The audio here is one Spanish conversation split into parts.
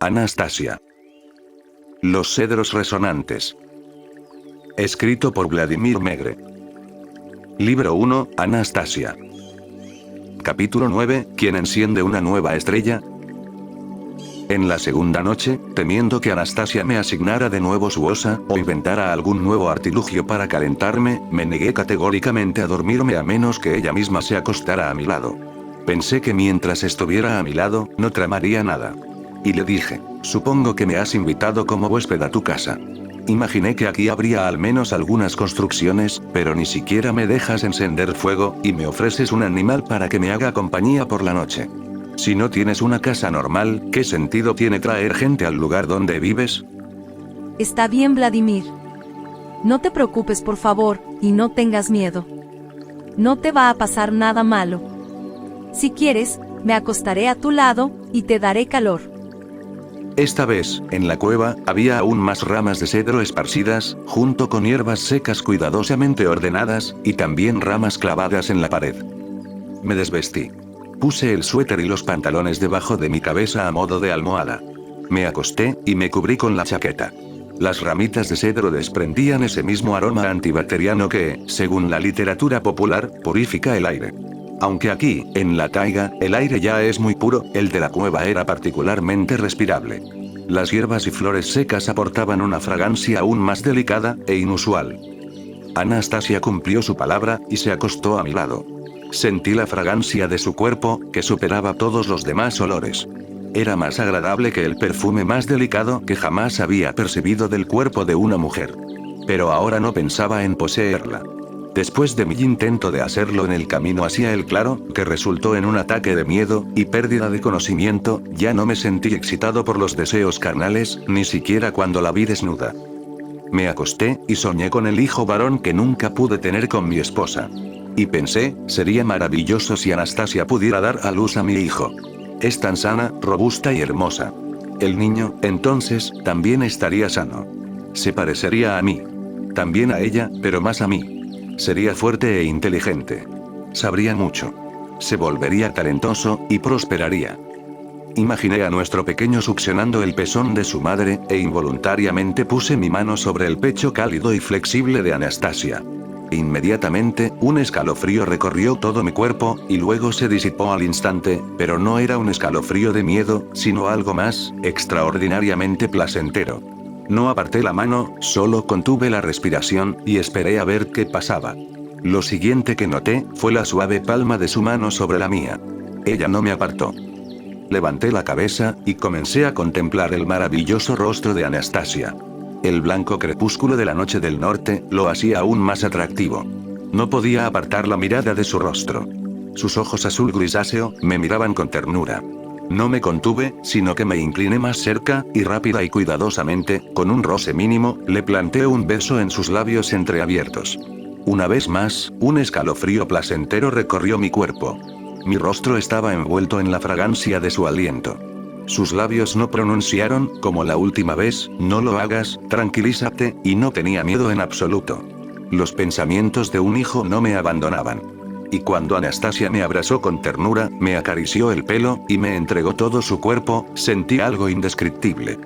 Anastasia. Los cedros resonantes. Escrito por Vladimir Megre. Libro 1, Anastasia. Capítulo 9, ¿Quién enciende una nueva estrella? En la segunda noche, temiendo que Anastasia me asignara de nuevo su osa, o inventara algún nuevo artilugio para calentarme, me negué categóricamente a dormirme a menos que ella misma se acostara a mi lado. Pensé que mientras estuviera a mi lado, no tramaría nada. Y le dije, supongo que me has invitado como huésped a tu casa. Imaginé que aquí habría al menos algunas construcciones, pero ni siquiera me dejas encender fuego, y me ofreces un animal para que me haga compañía por la noche. Si no tienes una casa normal, ¿qué sentido tiene traer gente al lugar donde vives? Está bien, Vladimir. No te preocupes, por favor, y no tengas miedo. No te va a pasar nada malo. Si quieres, me acostaré a tu lado, y te daré calor. Esta vez, en la cueva, había aún más ramas de cedro esparcidas, junto con hierbas secas cuidadosamente ordenadas, y también ramas clavadas en la pared. Me desvestí. Puse el suéter y los pantalones debajo de mi cabeza a modo de almohada. Me acosté, y me cubrí con la chaqueta. Las ramitas de cedro desprendían ese mismo aroma antibacteriano que, según la literatura popular, purifica el aire. Aunque aquí, en la taiga, el aire ya es muy puro, el de la cueva era particularmente respirable. Las hierbas y flores secas aportaban una fragancia aún más delicada e inusual. Anastasia cumplió su palabra, y se acostó a mi lado. Sentí la fragancia de su cuerpo, que superaba todos los demás olores. Era más agradable que el perfume más delicado que jamás había percibido del cuerpo de una mujer. Pero ahora no pensaba en poseerla. Después de mi intento de hacerlo en el camino hacia el claro, que resultó en un ataque de miedo y pérdida de conocimiento, ya no me sentí excitado por los deseos carnales, ni siquiera cuando la vi desnuda. Me acosté, y soñé con el hijo varón que nunca pude tener con mi esposa. Y pensé, sería maravilloso si Anastasia pudiera dar a luz a mi hijo. Es tan sana, robusta y hermosa. El niño, entonces, también estaría sano. Se parecería a mí. También a ella, pero más a mí. Sería fuerte e inteligente. Sabría mucho. Se volvería talentoso, y prosperaría. Imaginé a nuestro pequeño succionando el pezón de su madre, e involuntariamente puse mi mano sobre el pecho cálido y flexible de Anastasia. Inmediatamente, un escalofrío recorrió todo mi cuerpo, y luego se disipó al instante, pero no era un escalofrío de miedo, sino algo más, extraordinariamente placentero. No aparté la mano, solo contuve la respiración, y esperé a ver qué pasaba. Lo siguiente que noté, fue la suave palma de su mano sobre la mía. Ella no me apartó. Levanté la cabeza, y comencé a contemplar el maravilloso rostro de Anastasia. El blanco crepúsculo de la noche del norte, lo hacía aún más atractivo. No podía apartar la mirada de su rostro. Sus ojos azul grisáceo, me miraban con ternura. No me contuve, sino que me incliné más cerca, y rápida y cuidadosamente, con un roce mínimo, le planté un beso en sus labios entreabiertos. Una vez más, un escalofrío placentero recorrió mi cuerpo. Mi rostro estaba envuelto en la fragancia de su aliento. Sus labios no pronunciaron, como la última vez, no lo hagas, tranquilízate, y no tenía miedo en absoluto. Los pensamientos de un hijo no me abandonaban. Y cuando Anastasia me abrazó con ternura, me acarició el pelo, y me entregó todo su cuerpo, sentí algo indescriptible.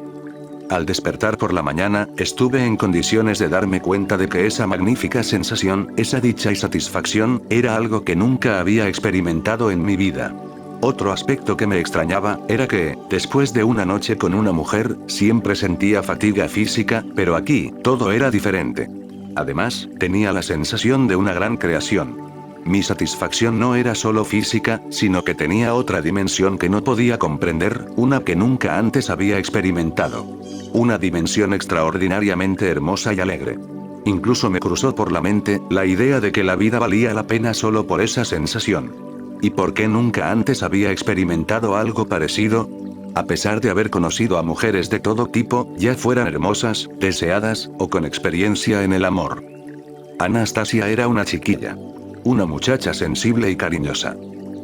Al despertar por la mañana, estuve en condiciones de darme cuenta de que esa magnífica sensación, esa dicha y satisfacción, era algo que nunca había experimentado en mi vida. Otro aspecto que me extrañaba, era que, después de una noche con una mujer, siempre sentía fatiga física, pero aquí, todo era diferente. Además, tenía la sensación de una gran creación. Mi satisfacción no era solo física, sino que tenía otra dimensión que no podía comprender, una que nunca antes había experimentado. Una dimensión extraordinariamente hermosa y alegre. Incluso me cruzó por la mente, la idea de que la vida valía la pena solo por esa sensación. ¿Y por qué nunca antes había experimentado algo parecido? A pesar de haber conocido a mujeres de todo tipo, ya fueran hermosas, deseadas, o con experiencia en el amor. Anastasia era una chiquilla. Una muchacha sensible y cariñosa.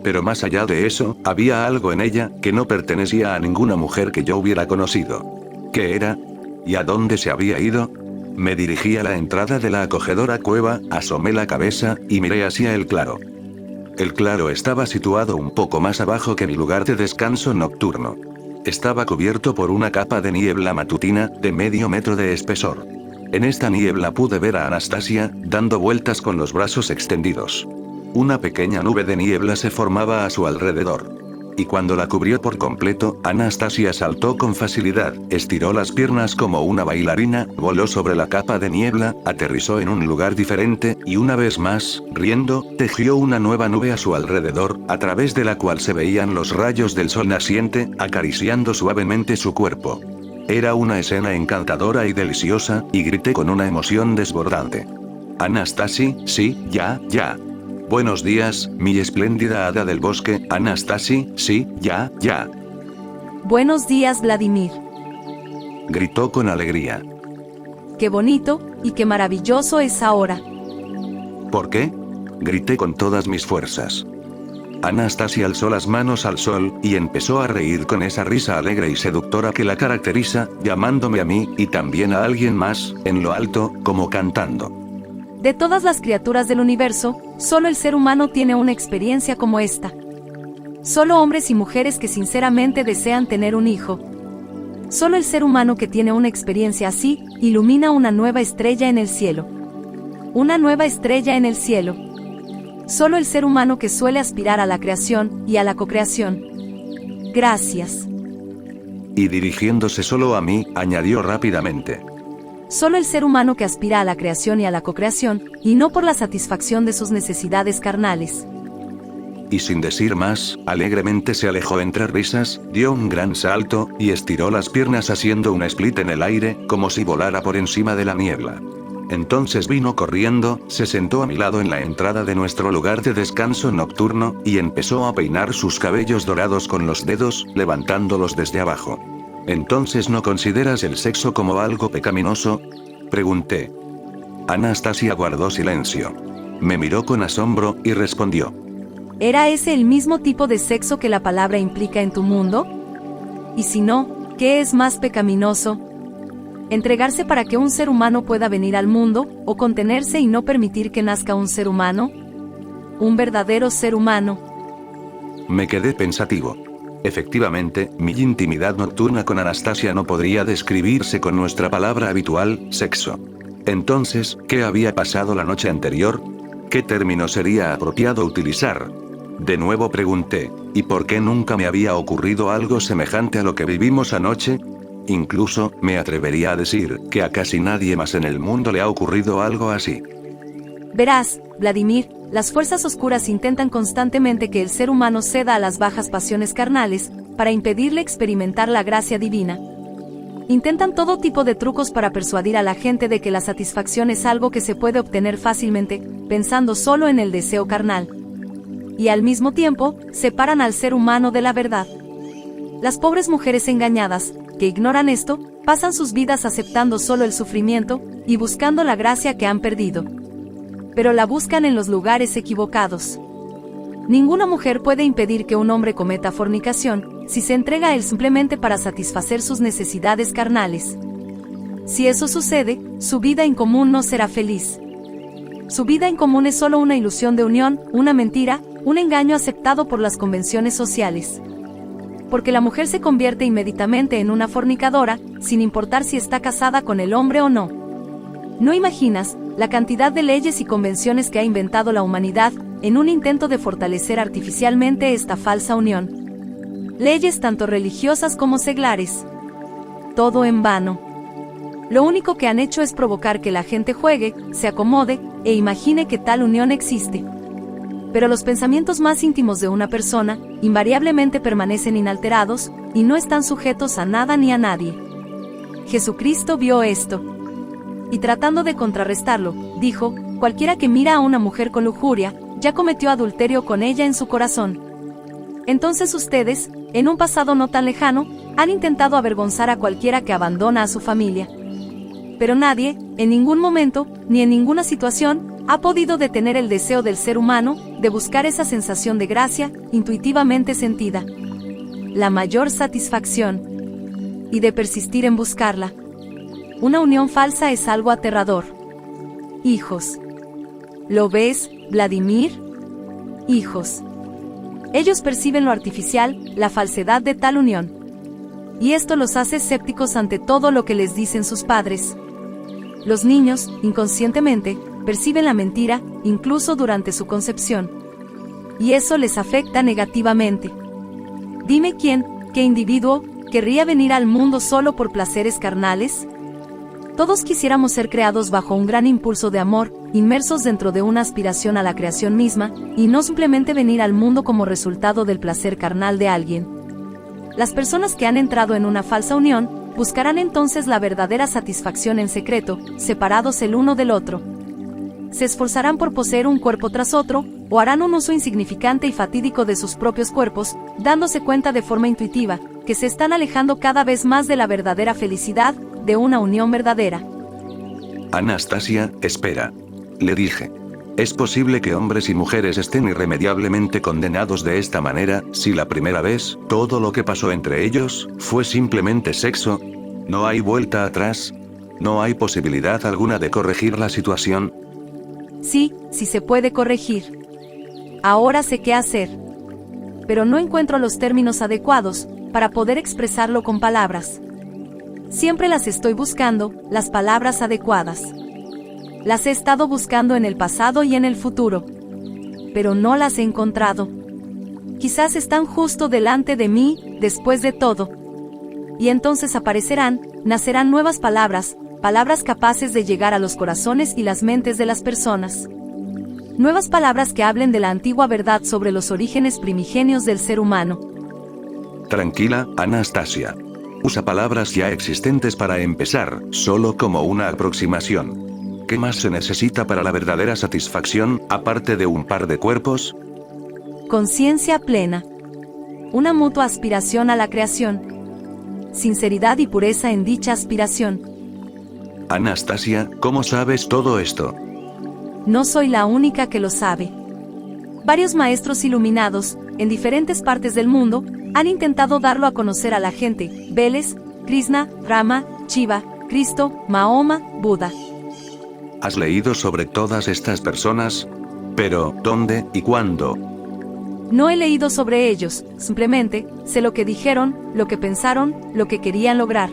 Pero más allá de eso, había algo en ella, que no pertenecía a ninguna mujer que yo hubiera conocido. ¿Qué era? ¿Y a dónde se había ido? Me dirigí a la entrada de la acogedora cueva, asomé la cabeza, y miré hacia el claro. El claro estaba situado un poco más abajo que mi lugar de descanso nocturno. Estaba cubierto por una capa de niebla matutina, de medio metro de espesor. En esta niebla pude ver a Anastasia, dando vueltas con los brazos extendidos. Una pequeña nube de niebla se formaba a su alrededor. Y cuando la cubrió por completo, Anastasia saltó con facilidad, estiró las piernas como una bailarina, voló sobre la capa de niebla, aterrizó en un lugar diferente, y una vez más, riendo, tejió una nueva nube a su alrededor, a través de la cual se veían los rayos del sol naciente, acariciando suavemente su cuerpo. Era una escena encantadora y deliciosa, y grité con una emoción desbordante. Anastasia, sí, ya. Buenos días, mi espléndida hada del bosque, Anastasia, sí, ya. Buenos días, Vladimir. Gritó con alegría. Qué bonito, y qué maravilloso es ahora. ¿Por qué? Grité con todas mis fuerzas. Anastasia alzó las manos al sol, y empezó a reír con esa risa alegre y seductora que la caracteriza, llamándome a mí, y también a alguien más, en lo alto, como cantando. De todas las criaturas del universo, solo el ser humano tiene una experiencia como esta. Solo hombres y mujeres que sinceramente desean tener un hijo. Solo el ser humano que tiene una experiencia así, ilumina una nueva estrella en el cielo. Una nueva estrella en el cielo. Solo el ser humano que suele aspirar a la creación y a la cocreación. Gracias. Y dirigiéndose solo a mí, añadió rápidamente. Solo el ser humano que aspira a la creación y a la cocreación, y no por la satisfacción de sus necesidades carnales. Y sin decir más, alegremente se alejó entre risas, dio un gran salto, y estiró las piernas haciendo un split en el aire, como si volara por encima de la niebla. Entonces vino corriendo, se sentó a mi lado en la entrada de nuestro lugar de descanso nocturno, y empezó a peinar sus cabellos dorados con los dedos, levantándolos desde abajo. ¿Entonces no consideras el sexo como algo pecaminoso? Pregunté. Anastasia guardó silencio. Me miró con asombro, y respondió. ¿Era ese el mismo tipo de sexo que la palabra implica en tu mundo? Y si no, ¿qué es más pecaminoso? ¿Entregarse para que un ser humano pueda venir al mundo, o contenerse y no permitir que nazca un ser humano? Un verdadero ser humano. Me quedé pensativo. Efectivamente, mi intimidad nocturna con Anastasia no podría describirse con nuestra palabra habitual, sexo. Entonces, ¿qué había pasado la noche anterior? ¿Qué término sería apropiado utilizar? De nuevo pregunté, ¿y por qué nunca me había ocurrido algo semejante a lo que vivimos anoche? Incluso, me atrevería a decir, que a casi nadie más en el mundo le ha ocurrido algo así. Verás, Vladimir, las fuerzas oscuras intentan constantemente que el ser humano ceda a las bajas pasiones carnales, para impedirle experimentar la gracia divina. Intentan todo tipo de trucos para persuadir a la gente de que la satisfacción es algo que se puede obtener fácilmente, pensando solo en el deseo carnal. Y al mismo tiempo, separan al ser humano de la verdad. Las pobres mujeres engañadas, que ignoran esto, pasan sus vidas aceptando solo el sufrimiento, y buscando la gracia que han perdido. Pero la buscan en los lugares equivocados. Ninguna mujer puede impedir que un hombre cometa fornicación, si se entrega a él simplemente para satisfacer sus necesidades carnales. Si eso sucede, su vida en común no será feliz. Su vida en común es solo una ilusión de unión, una mentira, un engaño aceptado por las convenciones sociales. Porque la mujer se convierte inmediatamente en una fornicadora, sin importar si está casada con el hombre o no. No imaginas la cantidad de leyes y convenciones que ha inventado la humanidad, en un intento de fortalecer artificialmente esta falsa unión. Leyes tanto religiosas como seglares. Todo en vano. Lo único que han hecho es provocar que la gente juegue, se acomode, e imagine que tal unión existe. Pero los pensamientos más íntimos de una persona, invariablemente permanecen inalterados, y no están sujetos a nada ni a nadie. Jesucristo vio esto. Y tratando de contrarrestarlo, dijo, cualquiera que mira a una mujer con lujuria, ya cometió adulterio con ella en su corazón. Entonces ustedes, en un pasado no tan lejano, han intentado avergonzar a cualquiera que abandona a su familia. Pero nadie, en ningún momento, ni en ninguna situación, ha podido detener el deseo del ser humano, de buscar esa sensación de gracia, intuitivamente sentida. La mayor satisfacción. Y de persistir en buscarla. Una unión falsa es algo aterrador. Hijos. ¿Lo ves, Vladimir? Hijos. Ellos perciben lo artificial, la falsedad de tal unión. Y esto los hace escépticos ante todo lo que les dicen sus padres. Los niños, inconscientemente, perciben la mentira, incluso durante su concepción. Y eso les afecta negativamente. Dime quién, qué individuo, querría venir al mundo solo por placeres carnales. Todos quisiéramos ser creados bajo un gran impulso de amor, inmersos dentro de una aspiración a la creación misma, y no simplemente venir al mundo como resultado del placer carnal de alguien. Las personas que han entrado en una falsa unión, buscarán entonces la verdadera satisfacción en secreto, separados el uno del otro. Se esforzarán por poseer un cuerpo tras otro, o harán un uso insignificante y fatídico de sus propios cuerpos, dándose cuenta de forma intuitiva, que se están alejando cada vez más de la verdadera felicidad, de una unión verdadera. Anastasia, espera. Le dije. ¿Es posible que hombres y mujeres estén irremediablemente condenados de esta manera, si la primera vez, todo lo que pasó entre ellos, fue simplemente sexo? ¿No hay vuelta atrás? ¿No hay posibilidad alguna de corregir la situación? Sí, sí se puede corregir. Ahora sé qué hacer. Pero no encuentro los términos adecuados, para poder expresarlo con palabras. Siempre las estoy buscando, las palabras adecuadas. Las he estado buscando en el pasado y en el futuro. Pero no las he encontrado. Quizás están justo delante de mí, después de todo. Y entonces aparecerán, nacerán nuevas palabras, palabras capaces de llegar a los corazones y las mentes de las personas. Nuevas palabras que hablen de la antigua verdad sobre los orígenes primigenios del ser humano. Tranquila, Anastasia. Usa palabras ya existentes para empezar, solo como una aproximación. ¿Qué más se necesita para la verdadera satisfacción, aparte de un par de cuerpos? Conciencia plena. Una mutua aspiración a la creación. Sinceridad y pureza en dicha aspiración. Anastasia, ¿cómo sabes todo esto? No soy la única que lo sabe. Varios maestros iluminados, en diferentes partes del mundo, han intentado darlo a conocer a la gente: Veles, Krishna, Rama, Shiva, Cristo, Mahoma, Buda. ¿Has leído sobre todas estas personas? Pero, ¿dónde y cuándo? No he leído sobre ellos, simplemente sé lo que dijeron, lo que pensaron, lo que querían lograr.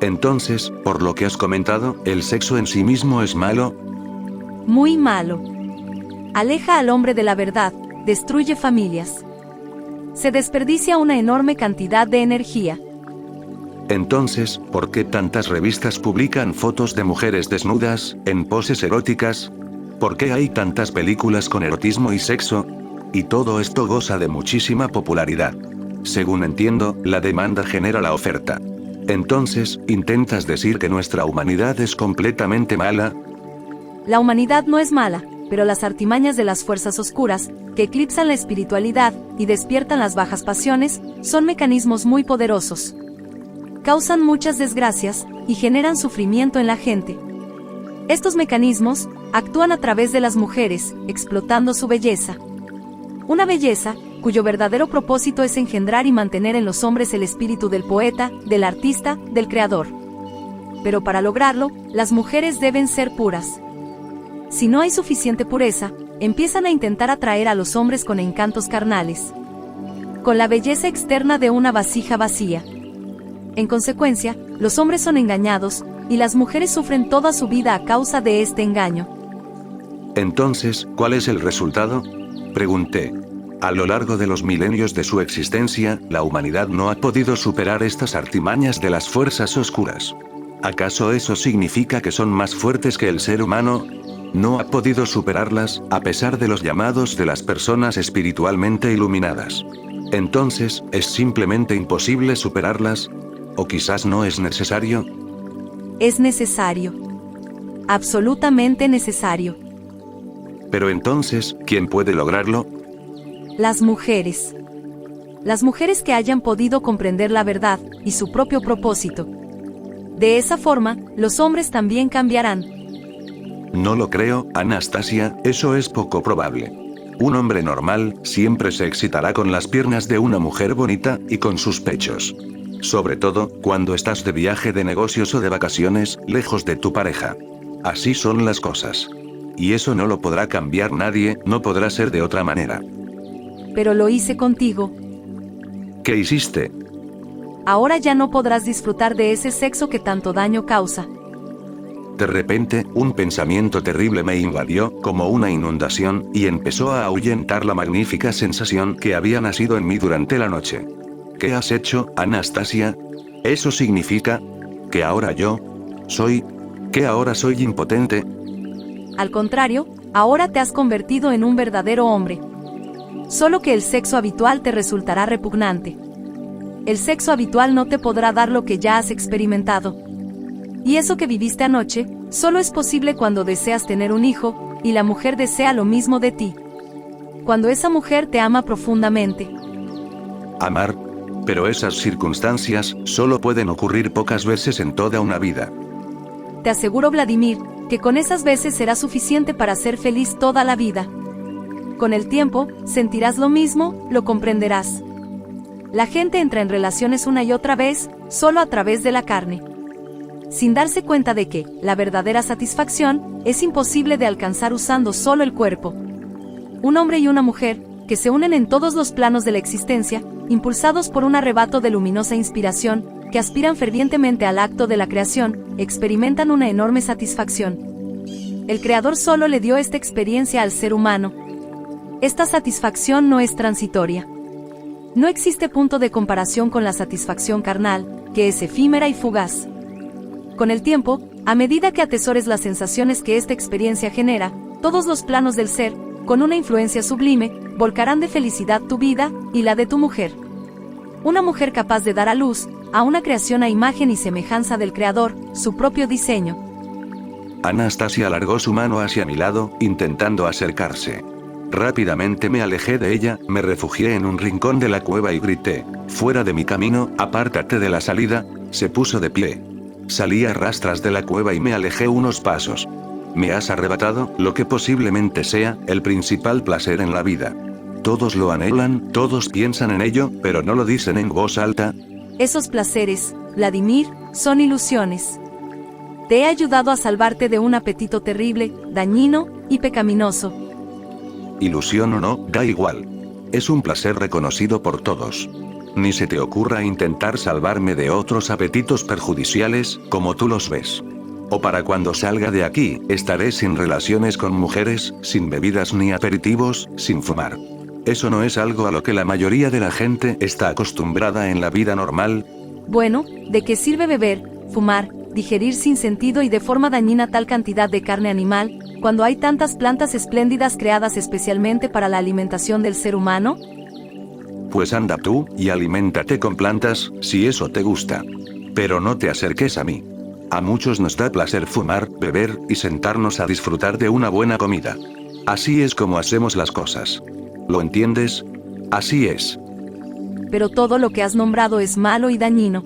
Entonces, por lo que has comentado, ¿el sexo en sí mismo es malo? Muy malo. Aleja al hombre de la verdad, destruye familias. Se desperdicia una enorme cantidad de energía. Entonces, ¿por qué tantas revistas publican fotos de mujeres desnudas, en poses eróticas? ¿Por qué hay tantas películas con erotismo y sexo? Y todo esto goza de muchísima popularidad. Según entiendo, la demanda genera la oferta. Entonces, ¿intentas decir que nuestra humanidad es completamente mala? La humanidad no es mala, pero las artimañas de las fuerzas oscuras, que eclipsan la espiritualidad y despiertan las bajas pasiones, son mecanismos muy poderosos. Causan muchas desgracias y generan sufrimiento en la gente. Estos mecanismos actúan a través de las mujeres, explotando su belleza. Una belleza cuyo verdadero propósito es engendrar y mantener en los hombres el espíritu del poeta, del artista, del creador. Pero para lograrlo, las mujeres deben ser puras. Si no hay suficiente pureza, empiezan a intentar atraer a los hombres con encantos carnales, con la belleza externa de una vasija vacía. En consecuencia, los hombres son engañados, y las mujeres sufren toda su vida a causa de este engaño. Entonces, ¿cuál es el resultado?, pregunté. A lo largo de los milenios de su existencia, la humanidad no ha podido superar estas artimañas de las fuerzas oscuras. ¿Acaso eso significa que son más fuertes que el ser humano? No ha podido superarlas, a pesar de los llamados de las personas espiritualmente iluminadas. Entonces, ¿es simplemente imposible superarlas? ¿O quizás no es necesario? Es necesario. Absolutamente necesario. Pero entonces, ¿quién puede lograrlo? Las mujeres. Las mujeres que hayan podido comprender la verdad y su propio propósito. De esa forma, los hombres también cambiarán. No lo creo, Anastasia, eso es poco probable. Un hombre normal siempre se excitará con las piernas de una mujer bonita y con sus pechos. Sobre todo, cuando estás de viaje de negocios o de vacaciones, lejos de tu pareja. Así son las cosas. Y eso no lo podrá cambiar nadie, no podrá ser de otra manera. Pero lo hice contigo. ¿Qué hiciste? ahora ya no podrás disfrutar de ese sexo que tanto daño causa. De repente, un pensamiento terrible me invadió, como una inundación, y empezó a ahuyentar la magnífica sensación que había nacido en mí durante la noche. ¿Qué has hecho, Anastasia? ¿Eso significa que ahora que ahora soy impotente? Al contrario, ahora te has convertido en un verdadero hombre. Solo que el sexo habitual te resultará repugnante. El sexo habitual no te podrá dar lo que ya has experimentado. Y eso que viviste anoche, solo es posible cuando deseas tener un hijo, y la mujer desea lo mismo de ti. Cuando esa mujer te ama profundamente. Amar. Pero esas circunstancias solo pueden ocurrir pocas veces en toda una vida. Te aseguro, Vladimir, que con esas veces será suficiente para ser feliz toda la vida. Con el tiempo, sentirás lo mismo, lo comprenderás. La gente entra en relaciones una y otra vez, solo a través de la carne, sin darse cuenta de que la verdadera satisfacción es imposible de alcanzar usando solo el cuerpo. Un hombre y una mujer, que se unen en todos los planos de la existencia, impulsados por un arrebato de luminosa inspiración, que aspiran fervientemente al acto de la creación, experimentan una enorme satisfacción. El Creador solo le dio esta experiencia al ser humano. Esta satisfacción no es transitoria. No existe punto de comparación con la satisfacción carnal, que es efímera y fugaz. Con el tiempo, a medida que atesores las sensaciones que esta experiencia genera, todos los planos del ser, con una influencia sublime, volcarán de felicidad tu vida y la de tu mujer. Una mujer capaz de dar a luz a una creación a imagen y semejanza del Creador, su propio diseño. Anastasia alargó su mano hacia mi lado, intentando acercarse. Rápidamente me alejé de ella, me refugié en un rincón de la cueva y grité: «Fuera de mi camino, apártate de la salida». Se puso de pie. Salí a rastras de la cueva y me alejé unos pasos. Me has arrebatado, lo que posiblemente sea, el principal placer en la vida. Todos lo anhelan, todos piensan en ello, pero no lo dicen en voz alta. Esos placeres, Vladimir, son ilusiones. Te he ayudado a salvarte de un apetito terrible, dañino y pecaminoso. Ilusión o no, da igual. Es un placer reconocido por todos. Ni se te ocurra intentar salvarme de otros apetitos perjudiciales, como tú los ves. O para cuando salga de aquí, estaré sin relaciones con mujeres, sin bebidas ni aperitivos, sin fumar. Eso no es algo a lo que la mayoría de la gente está acostumbrada en la vida normal. Bueno, ¿de qué sirve beber, fumar, digerir sin sentido y de forma dañina tal cantidad de carne animal, cuando hay tantas plantas espléndidas creadas especialmente para la alimentación del ser humano? Pues anda tú, y aliméntate con plantas, si eso te gusta. Pero no te acerques a mí. A muchos nos da placer fumar, beber, y sentarnos a disfrutar de una buena comida. Así es como hacemos las cosas. ¿Lo entiendes? Así es. Pero todo lo que has nombrado es malo y dañino.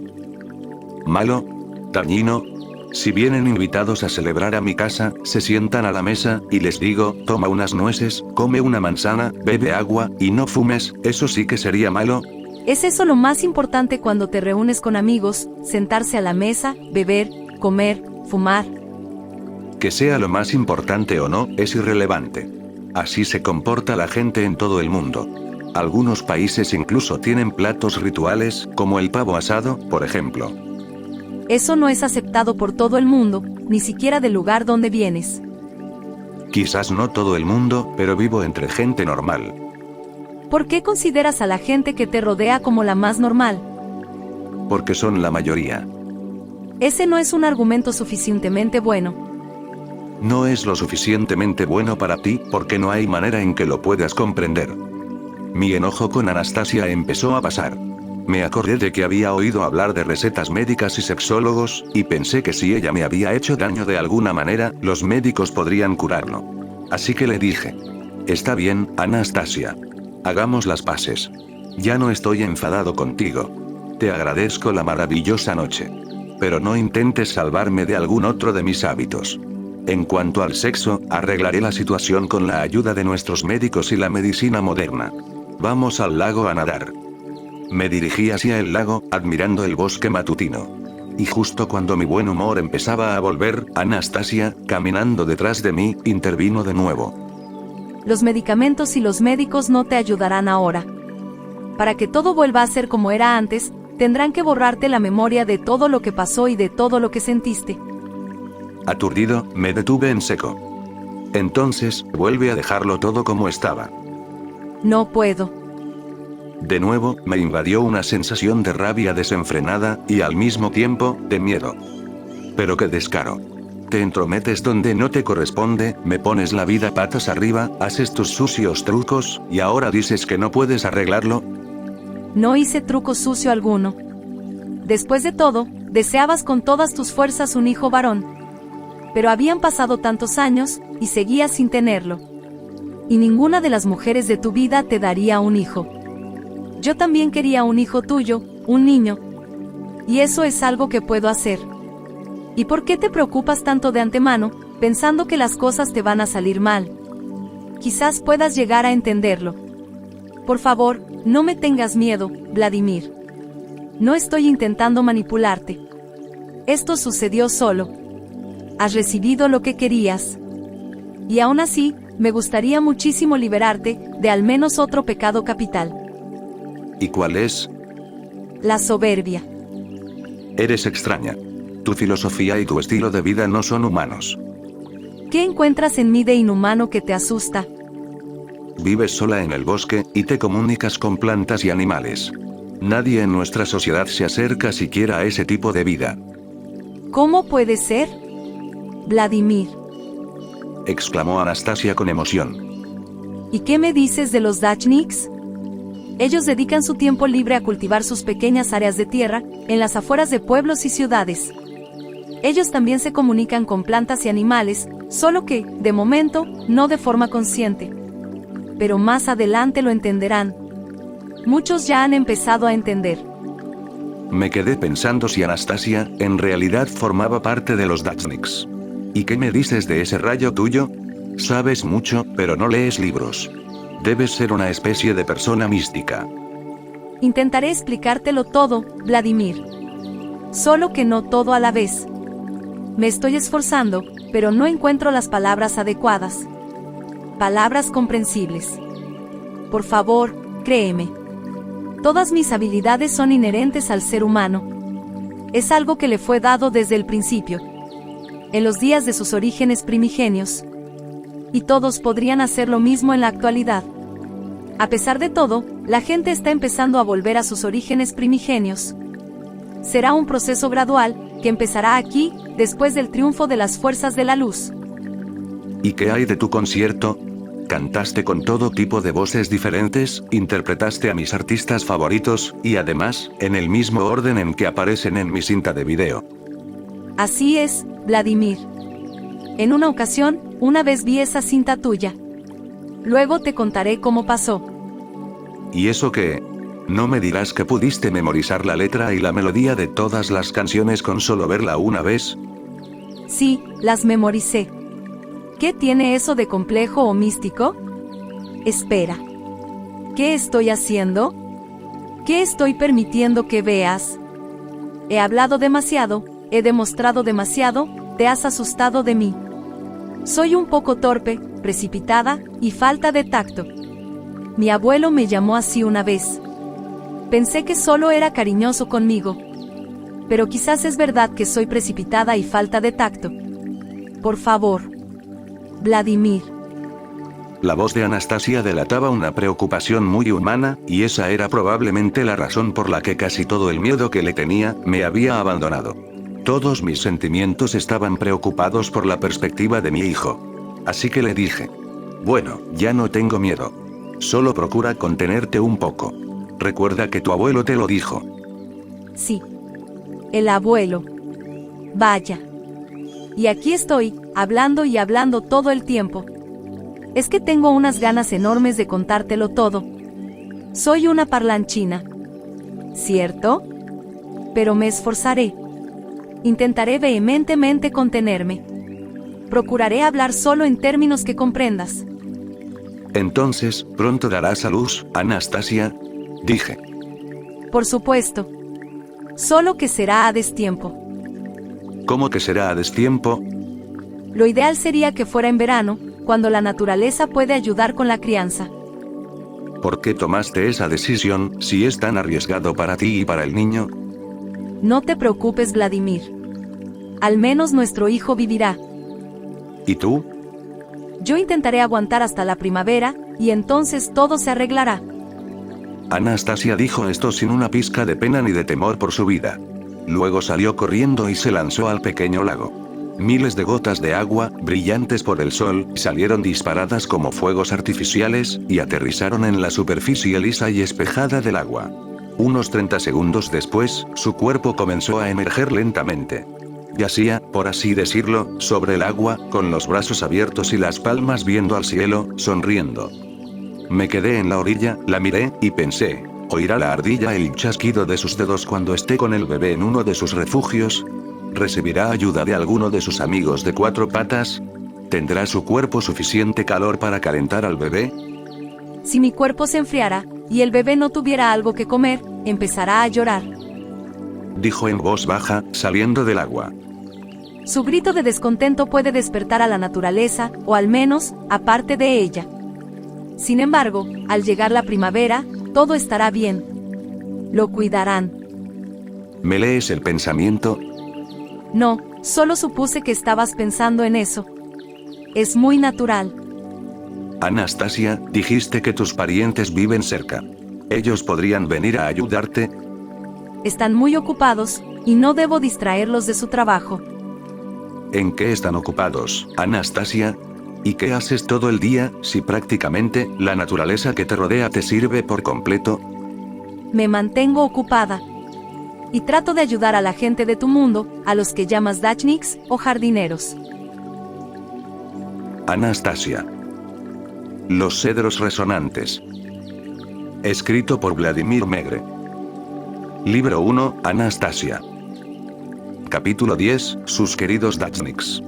¿Malo? ¿Dañino? Si vienen invitados a celebrar a mi casa, se sientan a la mesa, y les digo: toma unas nueces, come una manzana, bebe agua, y no fumes, ¿eso sí que sería malo? ¿Es eso lo más importante cuando te reúnes con amigos, sentarse a la mesa, beber, comer, fumar? Que sea lo más importante o no, es irrelevante. Así se comporta la gente en todo el mundo. Algunos países incluso tienen platos rituales, como el pavo asado, por ejemplo. Eso no es aceptado por todo el mundo, ni siquiera del lugar donde vienes. Quizás no todo el mundo, pero vivo entre gente normal. ¿Por qué consideras a la gente que te rodea como la más normal? Porque son la mayoría. Ese no es un argumento suficientemente bueno. No es lo suficientemente bueno para ti, porque no hay manera en que lo puedas comprender. Mi enojo con Anastasia empezó a pasar. Me acordé de que había oído hablar de recetas médicas y sexólogos, y pensé que si ella me había hecho daño de alguna manera, los médicos podrían curarlo. Así que le dije: está bien, Anastasia. Hagamos las paces. Ya no estoy enfadado contigo. Te agradezco la maravillosa noche. Pero no intentes salvarme de algún otro de mis hábitos. En cuanto al sexo, arreglaré la situación con la ayuda de nuestros médicos y la medicina moderna. Vamos al lago a nadar. Me dirigí hacia el lago, admirando el bosque matutino. Y justo cuando mi buen humor empezaba a volver, Anastasia, caminando detrás de mí, intervino de nuevo. Los medicamentos y los médicos no te ayudarán ahora. Para que todo vuelva a ser como era antes, tendrán que borrarte la memoria de todo lo que pasó y de todo lo que sentiste. Aturdido, me detuve en seco. Entonces, vuelve a dejarlo todo como estaba. No puedo. De nuevo, me invadió una sensación de rabia desenfrenada, y al mismo tiempo, de miedo. Pero qué descaro. Te entrometes donde no te corresponde, me pones la vida patas arriba, haces tus sucios trucos, y ahora dices que no puedes arreglarlo. No hice truco sucio alguno. Después de todo, deseabas con todas tus fuerzas un hijo varón. Pero habían pasado tantos años, y seguías sin tenerlo. Y ninguna de las mujeres de tu vida te daría un hijo. Yo también quería un hijo tuyo, un niño. Y eso es algo que puedo hacer. ¿Y por qué te preocupas tanto de antemano, pensando que las cosas te van a salir mal? Quizás puedas llegar a entenderlo. Por favor, no me tengas miedo, Vladimir. No estoy intentando manipularte. Esto sucedió solo. Has recibido lo que querías. Y aún así, me gustaría muchísimo liberarte de al menos otro pecado capital. ¿Y cuál es? La soberbia. Eres extraña. Tu filosofía y tu estilo de vida no son humanos. ¿Qué encuentras en mí de inhumano que te asusta? Vives sola en el bosque, y te comunicas con plantas y animales. Nadie en nuestra sociedad se acerca siquiera a ese tipo de vida. ¿Cómo puede ser? Vladimir. Exclamó Anastasia con emoción. ¿Y qué me dices de los Dachniks? Ellos dedican su tiempo libre a cultivar sus pequeñas áreas de tierra, en las afueras de pueblos y ciudades. Ellos también se comunican con plantas y animales, solo que, de momento, no de forma consciente. Pero más adelante lo entenderán. Muchos ya han empezado a entender. Me quedé pensando si Anastasia, en realidad formaba parte de los Dachniks. ¿Y qué me dices de ese rayo tuyo? Sabes mucho, pero no lees libros. Debes ser una especie de persona mística. Intentaré explicártelo todo, Vladimir. Solo que no todo a la vez. Me estoy esforzando, pero no encuentro las palabras adecuadas. Palabras comprensibles. Por favor, créeme. Todas mis habilidades son inherentes al ser humano. Es algo que le fue dado desde el principio. En los días de sus orígenes primigenios. Y todos podrían hacer lo mismo en la actualidad. A pesar de todo, la gente está empezando a volver a sus orígenes primigenios. Será un proceso gradual, que empezará aquí, después del triunfo de las fuerzas de la luz. ¿Y qué hay de tu concierto? Cantaste con todo tipo de voces diferentes, interpretaste a mis artistas favoritos, y además, en el mismo orden en que aparecen en mi cinta de video. Así es, Vladimir. En una ocasión, una vez vi esa cinta tuya. Luego te contaré cómo pasó. ¿Y eso qué? ¿No me dirás que pudiste memorizar la letra y la melodía de todas las canciones con solo verla una vez? Sí, las memoricé. ¿Qué tiene eso de complejo o místico? Espera. ¿Qué estoy haciendo? ¿Qué estoy permitiendo que veas? He hablado demasiado, he demostrado demasiado, te has asustado de mí. Soy un poco torpe, precipitada, y falta de tacto. Mi abuelo me llamó así una vez. Pensé que solo era cariñoso conmigo. Pero quizás es verdad que soy precipitada y falta de tacto. Por favor. Vladimir. La voz de Anastasia delataba una preocupación muy humana, y esa era probablemente la razón por la que casi todo el miedo que le tenía, me había abandonado. Todos mis sentimientos estaban preocupados por la perspectiva de mi hijo. Así que le dije: bueno, ya no tengo miedo. Solo procura contenerte un poco. Recuerda que tu abuelo te lo dijo. Sí. El abuelo. Vaya. Y aquí estoy, hablando y hablando todo el tiempo. Es que tengo unas ganas enormes de contártelo todo. Soy una parlanchina. ¿Cierto? Pero me esforzaré. Intentaré vehementemente contenerme. Procuraré hablar solo en términos que comprendas. Entonces, ¿pronto darás a luz, Anastasia? Dije. Por supuesto. Solo que será a destiempo. ¿Cómo que será a destiempo? Lo ideal sería que fuera en verano, cuando la naturaleza puede ayudar con la crianza. ¿Por qué tomaste esa decisión, si es tan arriesgado para ti y para el niño? No te preocupes, Vladimir. Al menos nuestro hijo vivirá. ¿Y tú? Yo intentaré aguantar hasta la primavera, y entonces todo se arreglará. Anastasia dijo esto sin una pizca de pena ni de temor por su vida. Luego salió corriendo y se lanzó al pequeño lago. Miles de gotas de agua, brillantes por el sol, salieron disparadas como fuegos artificiales, y aterrizaron en la superficie lisa y espejada del agua. Unos 30 segundos después, su cuerpo comenzó a emerger lentamente. Yacía, por así decirlo, sobre el agua, con los brazos abiertos y las palmas viendo al cielo, sonriendo. Me quedé en la orilla, la miré, y pensé, ¿oirá la ardilla el chasquido de sus dedos cuando esté con el bebé en uno de sus refugios? ¿Recibirá ayuda de alguno de sus amigos de cuatro patas? ¿Tendrá su cuerpo suficiente calor para calentar al bebé? Si mi cuerpo se enfriara, y el bebé no tuviera algo que comer, empezará a llorar. Dijo en voz baja, saliendo del agua. Su grito de descontento puede despertar a la naturaleza, o al menos, a parte de ella. Sin embargo, al llegar la primavera, todo estará bien. Lo cuidarán. ¿Me lees el pensamiento? No, solo supuse que estabas pensando en eso. Es muy natural. Anastasia, dijiste que tus parientes viven cerca. ¿Ellos podrían venir a ayudarte? Están muy ocupados, y no debo distraerlos de su trabajo. ¿En qué están ocupados, Anastasia? ¿Y qué haces todo el día, si prácticamente, la naturaleza que te rodea te sirve por completo? Me mantengo ocupada. Y trato de ayudar a la gente de tu mundo, a los que llamas dachniks, o jardineros. Anastasia. Los cedros resonantes. Escrito por Vladimir Megre. Libro 1, Anastasia. Capítulo 10, sus queridos dachniks.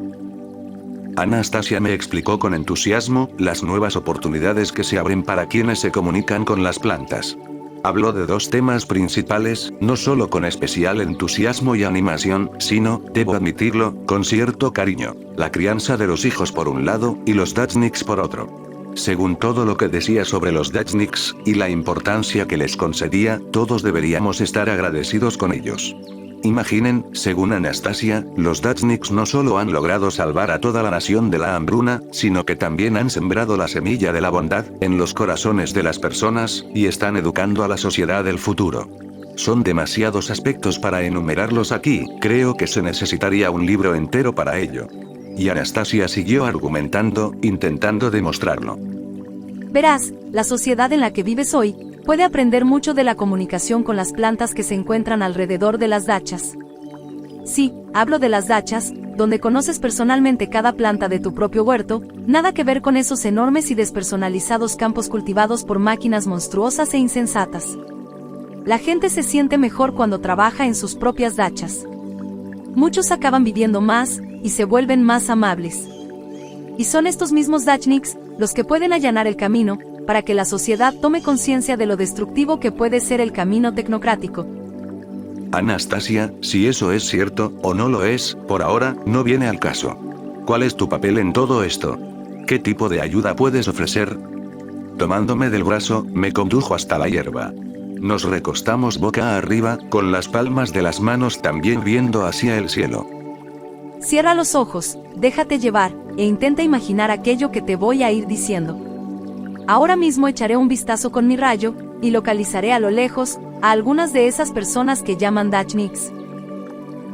Anastasia me explicó con entusiasmo las nuevas oportunidades que se abren para quienes se comunican con las plantas. Habló de dos temas principales, no solo con especial entusiasmo y animación, sino, debo admitirlo, con cierto cariño: la crianza de los hijos por un lado, y los dachniks por otro. Según todo lo que decía sobre los dachniks, y la importancia que les concedía, todos deberíamos estar agradecidos con ellos. Imaginen, según Anastasia, los dachniks no solo han logrado salvar a toda la nación de la hambruna, sino que también han sembrado la semilla de la bondad en los corazones de las personas, y están educando a la sociedad del futuro. Son demasiados aspectos para enumerarlos aquí, creo que se necesitaría un libro entero para ello. Y Anastasia siguió argumentando, intentando demostrarlo. Verás, la sociedad en la que vives hoy puede aprender mucho de la comunicación con las plantas que se encuentran alrededor de las dachas. Sí, hablo de las dachas, donde conoces personalmente cada planta de tu propio huerto, nada que ver con esos enormes y despersonalizados campos cultivados por máquinas monstruosas e insensatas. La gente se siente mejor cuando trabaja en sus propias dachas. Muchos acaban viviendo más, y se vuelven más amables. Y son estos mismos dachniks los que pueden allanar el camino para que la sociedad tome conciencia de lo destructivo que puede ser el camino tecnocrático. Anastasia, si eso es cierto, o no lo es, por ahora, no viene al caso. ¿Cuál es tu papel en todo esto? ¿Qué tipo de ayuda puedes ofrecer? Tomándome del brazo, me condujo hasta la hierba. Nos recostamos boca arriba, con las palmas de las manos también viendo hacia el cielo. Cierra los ojos, déjate llevar, e intenta imaginar aquello que te voy a ir diciendo. Ahora mismo echaré un vistazo con mi rayo, y localizaré a lo lejos a algunas de esas personas que llaman dachniks.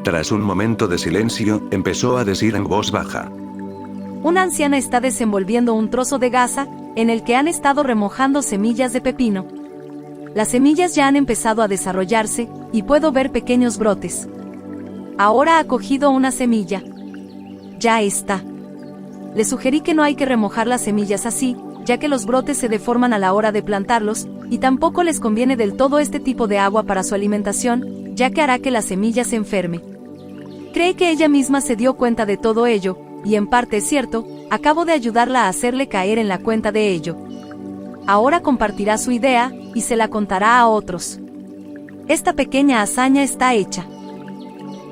Tras un momento de silencio, empezó a decir en voz baja. Una anciana está desenvolviendo un trozo de gasa, en el que han estado remojando semillas de pepino. Las semillas ya han empezado a desarrollarse, y puedo ver pequeños brotes. Ahora ha cogido una semilla. Ya está. Le sugerí que no hay que remojar las semillas así, ya que los brotes se deforman a la hora de plantarlos, y tampoco les conviene del todo este tipo de agua para su alimentación, ya que hará que la semilla se enferme. Cree que ella misma se dio cuenta de todo ello, y en parte es cierto, acabo de ayudarla a hacerle caer en la cuenta de ello. Ahora compartirá su idea, y se la contará a otros. Esta pequeña hazaña está hecha.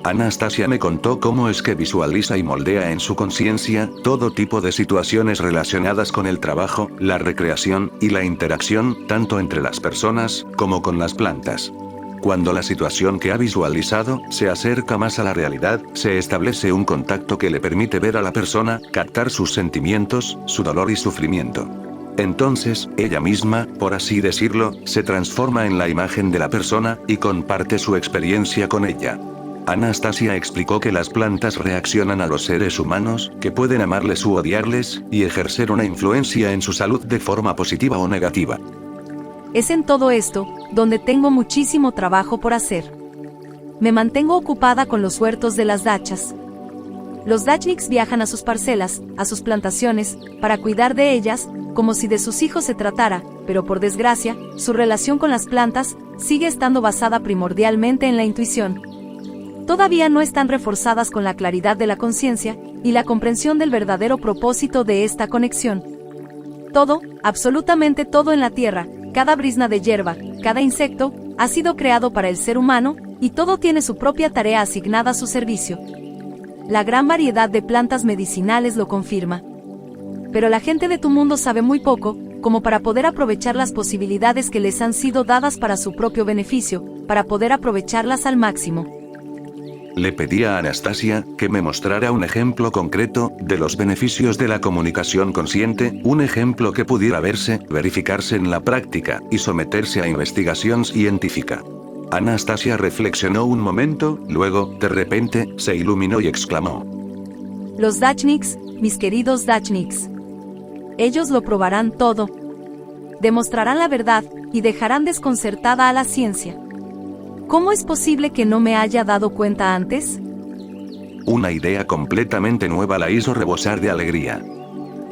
Anastasia me contó cómo es que visualiza y moldea en su conciencia todo tipo de situaciones relacionadas con el trabajo, la recreación y la interacción, tanto entre las personas como con las plantas. Cuando la situación que ha visualizado se acerca más a la realidad, se establece un contacto que le permite ver a la persona, captar sus sentimientos, su dolor y sufrimiento. Entonces, ella misma, por así decirlo, se transforma en la imagen de la persona, y comparte su experiencia con ella. Anastasia explicó que las plantas reaccionan a los seres humanos, que pueden amarles u odiarles, y ejercer una influencia en su salud de forma positiva o negativa. Es en todo esto, donde tengo muchísimo trabajo por hacer. Me mantengo ocupada con los huertos de las dachas. Los dachniks viajan a sus parcelas, a sus plantaciones, para cuidar de ellas, como si de sus hijos se tratara, pero por desgracia, su relación con las plantas sigue estando basada primordialmente en la intuición. Todavía no están reforzadas con la claridad de la conciencia y la comprensión del verdadero propósito de esta conexión. Todo, absolutamente todo en la tierra, cada brizna de hierba, cada insecto, ha sido creado para el ser humano, y todo tiene su propia tarea asignada a su servicio. La gran variedad de plantas medicinales lo confirma. Pero la gente de tu mundo sabe muy poco, como para poder aprovechar las posibilidades que les han sido dadas para su propio beneficio, para poder aprovecharlas al máximo. Le pedí a Anastasia que me mostrara un ejemplo concreto de los beneficios de la comunicación consciente, un ejemplo que pudiera verse, verificarse en la práctica, y someterse a investigación científica. Anastasia reflexionó un momento, luego, de repente, se iluminó y exclamó: Los dachniks, mis queridos dachniks. Ellos lo probarán todo. Demostrarán la verdad, y dejarán desconcertada a la ciencia. ¿Cómo es posible que no me haya dado cuenta antes? Una idea completamente nueva la hizo rebosar de alegría.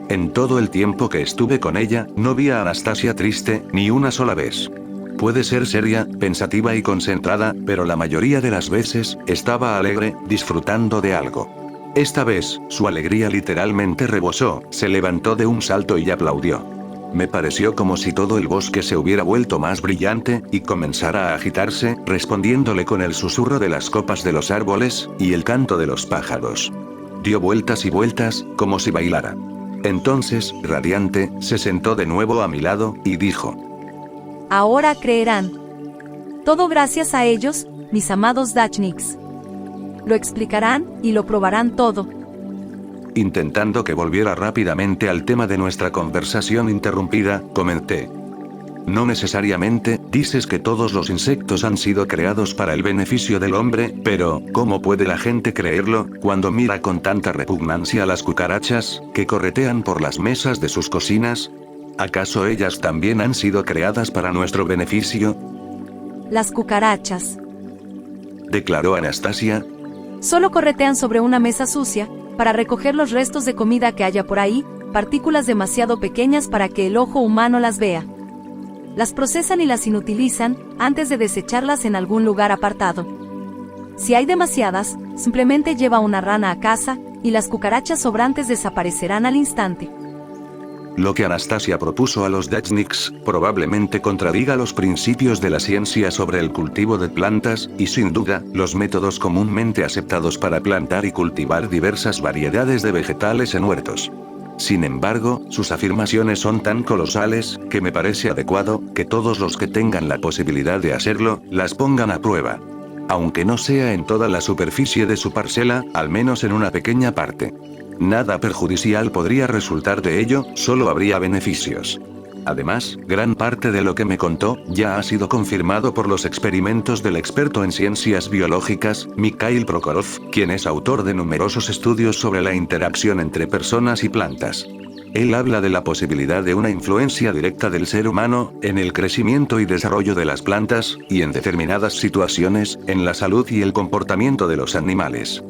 En todo el tiempo que estuve con ella, no vi a Anastasia triste, ni una sola vez. Puede ser seria, pensativa y concentrada, pero la mayoría de las veces, estaba alegre, disfrutando de algo. Esta vez, su alegría literalmente rebosó, se levantó de un salto y aplaudió. Me pareció como si todo el bosque se hubiera vuelto más brillante, y comenzara a agitarse, respondiéndole con el susurro de las copas de los árboles, y el canto de los pájaros. Dio vueltas y vueltas, como si bailara. Entonces, radiante, se sentó de nuevo a mi lado, y dijo: Ahora creerán. Todo gracias a ellos, mis amados dachniks. Lo explicarán, y lo probarán todo. Intentando que volviera rápidamente al tema de nuestra conversación interrumpida, comenté: No necesariamente, dices que todos los insectos han sido creados para el beneficio del hombre, pero, ¿cómo puede la gente creerlo, cuando mira con tanta repugnancia a las cucarachas, que corretean por las mesas de sus cocinas? ¿Acaso ellas también han sido creadas para nuestro beneficio? Las cucarachas, declaró Anastasia, solo corretean sobre una mesa sucia, para recoger los restos de comida que haya por ahí, partículas demasiado pequeñas para que el ojo humano las vea. Las procesan y las inutilizan, antes de desecharlas en algún lugar apartado. Si hay demasiadas, simplemente lleva una rana a casa, y las cucarachas sobrantes desaparecerán al instante. Lo que Anastasia propuso a los dachniks, probablemente contradiga los principios de la ciencia sobre el cultivo de plantas, y sin duda, los métodos comúnmente aceptados para plantar y cultivar diversas variedades de vegetales en huertos. Sin embargo, sus afirmaciones son tan colosales, que me parece adecuado, que todos los que tengan la posibilidad de hacerlo, las pongan a prueba. Aunque no sea en toda la superficie de su parcela, al menos en una pequeña parte. Nada perjudicial podría resultar de ello, solo habría beneficios. Además, gran parte de lo que me contó, ya ha sido confirmado por los experimentos del experto en ciencias biológicas, Mikhail Prokhorov, quien es autor de numerosos estudios sobre la interacción entre personas y plantas. Él habla de la posibilidad de una influencia directa del ser humano, en el crecimiento y desarrollo de las plantas, y en determinadas situaciones, en la salud y el comportamiento de los animales.